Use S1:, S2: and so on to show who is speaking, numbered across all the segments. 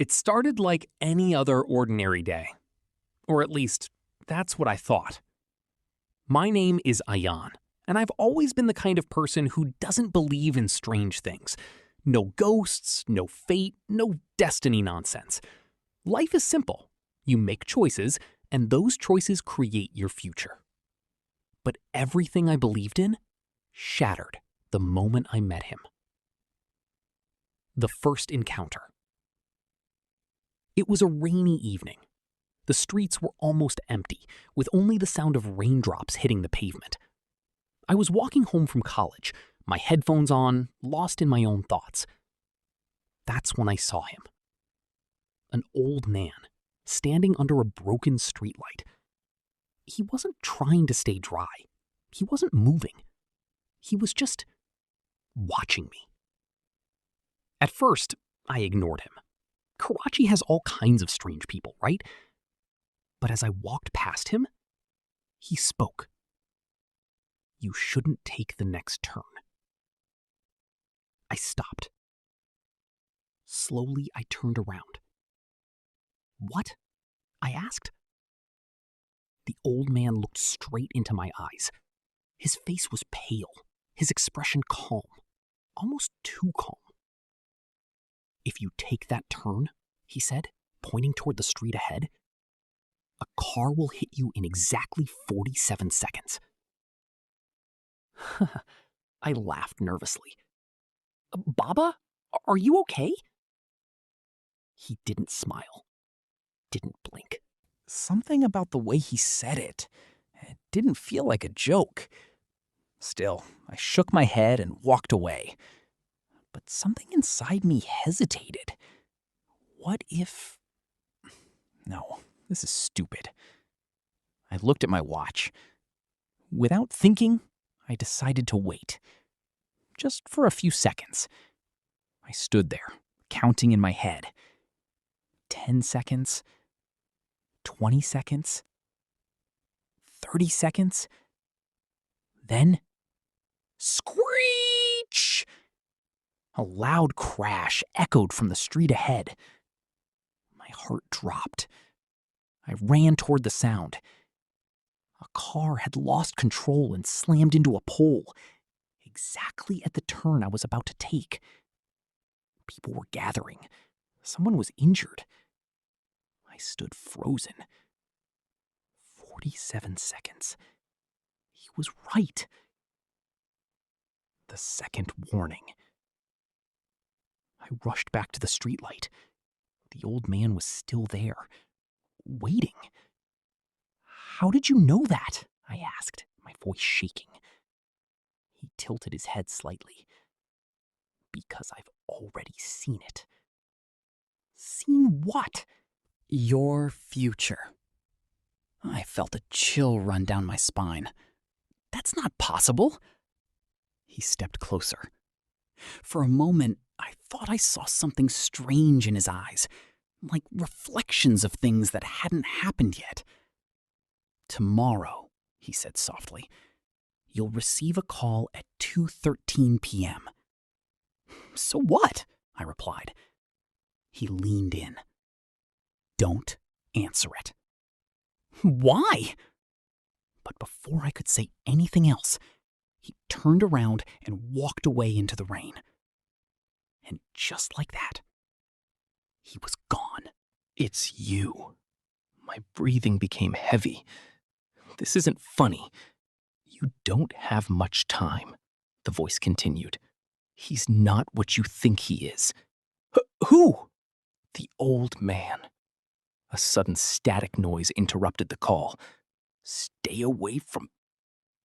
S1: It started like any other ordinary day. Or at least, that's what I thought. My name is Ayan, and I've always been the kind of person who doesn't believe in strange things. No ghosts, no fate, no destiny nonsense. Life is simple. You make choices, and those choices create your future. But everything I believed in shattered the moment I met him. The first encounter. It was a rainy evening. The streets were almost empty, with only the sound of raindrops hitting the pavement. I was walking home from college, my headphones on, lost in my own thoughts. That's when I saw him. An old man, standing under a broken streetlight. He wasn't trying to stay dry. He wasn't moving. He was just watching me. At first, I ignored him. Karachi has all kinds of strange people, right? But as I walked past him, he spoke. You shouldn't take the next turn. I stopped. Slowly, I turned around. What? I asked. The old man looked straight into my eyes. His face was pale, his expression calm, almost too calm. If you take that turn, he said, pointing toward the street ahead, a car will hit you in exactly 47 seconds. I laughed nervously. Baba, are you okay? He didn't smile, didn't blink.
S2: Something about the way he said it didn't feel like a joke. Still, I shook my head and walked away. But something inside me hesitated. What if... No, this is stupid. I looked at my watch. Without thinking, I decided to wait. Just for a few seconds. I stood there, counting in my head. 10 seconds. 20 seconds. 30 seconds. Then, screech! A loud crash echoed from the street ahead. My heart dropped. I ran toward the sound. A car had lost control and slammed into a pole, exactly at the turn I was about to take. People were gathering. Someone was injured. I stood frozen. 47 seconds. He was right. The second warning. I rushed back to the streetlight. The old man was still there, waiting. How did you know that? I asked, my voice shaking. He tilted his head slightly. Because I've already seen it. Seen what? Your future. I felt a chill run down my spine. That's not possible. He stepped closer. For a moment, I thought I saw something strange in his eyes, like reflections of things that hadn't happened yet. Tomorrow, he said softly, you'll receive a call at 2:13 p.m. So what? I replied. He leaned in. Don't answer it. Why? But before I could say anything else, he turned around and walked away into the rain. And just like that, he was gone. It's you. My breathing became heavy. This isn't funny. You don't have much time, the voice continued. He's not what you think he is. Who? The old man. A sudden static noise interrupted the call. Stay away from...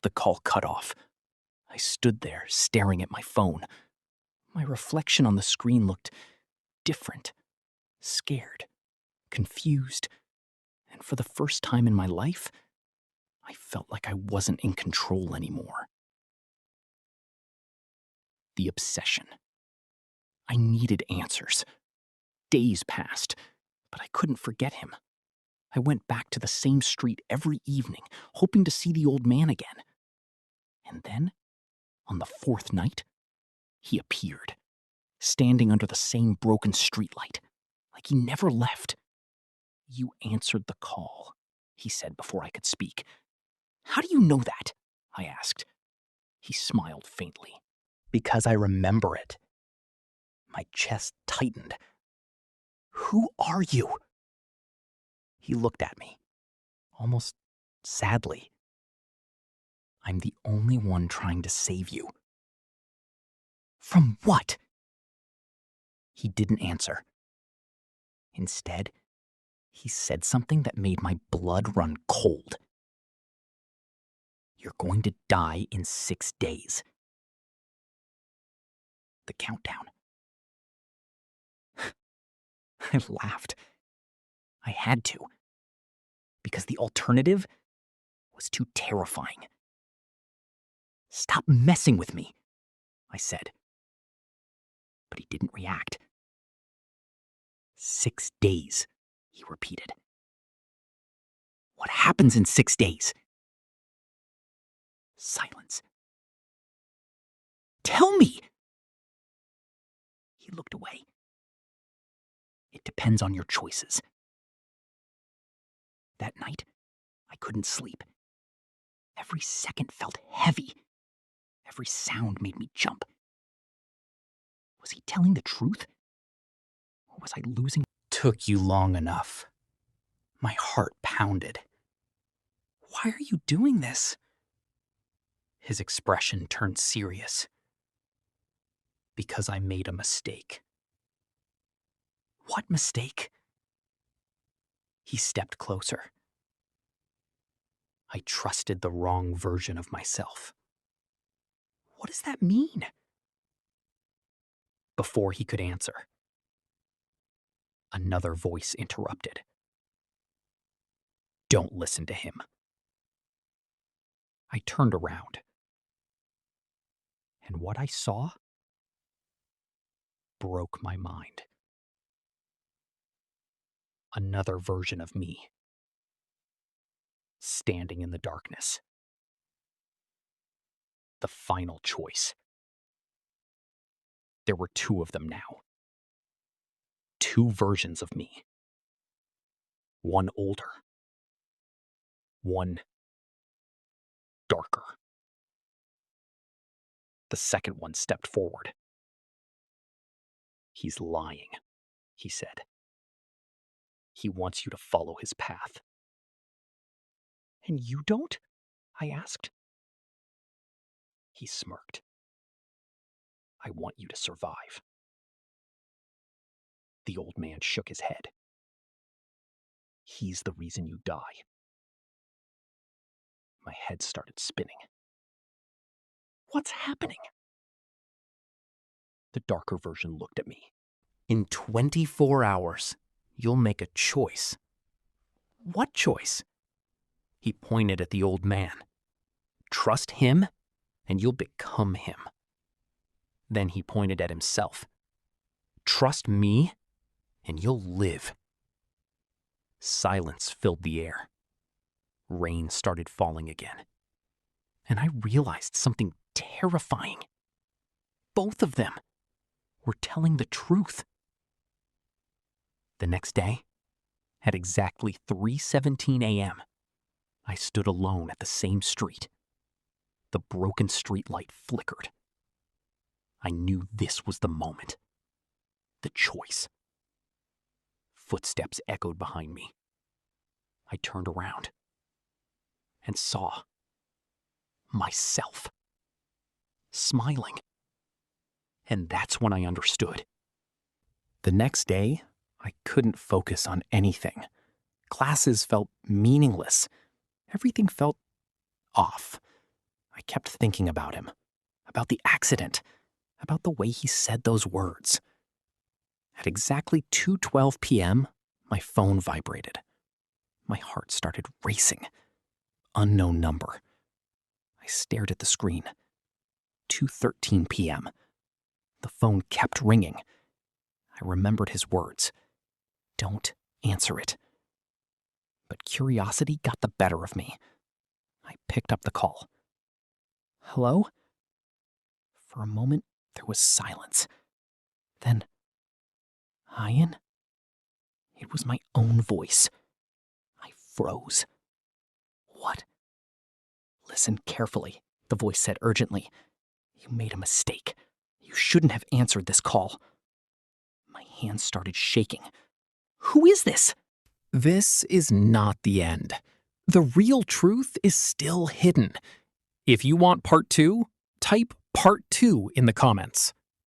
S2: The call cut off. I stood there, staring at my phone. My reflection on the screen looked different, scared, confused, and for the first time in my life, I felt like I wasn't in control anymore. The obsession. I needed answers. Days passed, but I couldn't forget him. I went back to the same street every evening, hoping to see the old man again. And then, on the fourth night, he appeared, standing under the same broken streetlight, like he never left. You answered the call, he said before I could speak. How do you know that? I asked. He smiled faintly. Because I remember it. My chest tightened. Who are you? He looked at me, almost sadly. I'm the only one trying to save you. From what? He didn't answer. Instead, he said something that made my blood run cold. You're going to die in 6 days. The countdown. I laughed. I had to. Because the alternative was too terrifying. Stop messing with me, I said. But he didn't react. 6 days, he repeated. What happens in 6 days? Silence. Tell me! He looked away. It depends on your choices. That night, I couldn't sleep. Every second felt heavy. Every sound made me jump. Was he telling the truth? Or was I losing? Took you long enough. My heart pounded. Why are you doing this? His expression turned serious. Because I made a mistake. What mistake? He stepped closer. I trusted the wrong version of myself. What does that mean? Before he could answer, another voice interrupted. Don't listen to him. I turned around. And what I saw broke my mind. Another version of me, standing in the darkness. The final choice. There were 2 of them now. 2 versions of me. One older. One darker. The second one stepped forward. He's lying, he said. He wants you to follow his path. And you don't? I asked. He smirked. I want you to survive. The old man shook his head. He's the reason you die. My head started spinning. What's happening? The darker version looked at me. In 24 hours, you'll make a choice. What choice? He pointed at the old man. Trust him, and you'll become him. Then he pointed at himself. Trust me, and you'll live. Silence filled the air. Rain started falling again. And I realized something terrifying. Both of them were telling the truth. The next day, at exactly 3:17 a.m., I stood alone at the same street. The broken streetlight flickered. I knew this was the moment. The choice. Footsteps echoed behind me. I turned around and saw myself smiling. And that's when I understood. The next day, I couldn't focus on anything. Classes felt meaningless. Everything felt off. I kept thinking about him, about the accident, about the way he said those words. At exactly 2:12 p.m., my phone vibrated. My heart started racing. Unknown number. I stared at the screen. 2:13 p.m. The phone kept ringing. I remembered his words. Don't answer it. But curiosity got the better of me. I picked up the call. Hello? For a moment, there was silence. Then, Ian? It was my own voice. I froze. What? Listen carefully, the voice said urgently. You made a mistake. You shouldn't have answered this call. My hands started shaking. Who is this?
S1: This is not the end. The real truth is still hidden. If you want part 2, type part 2 in the comments.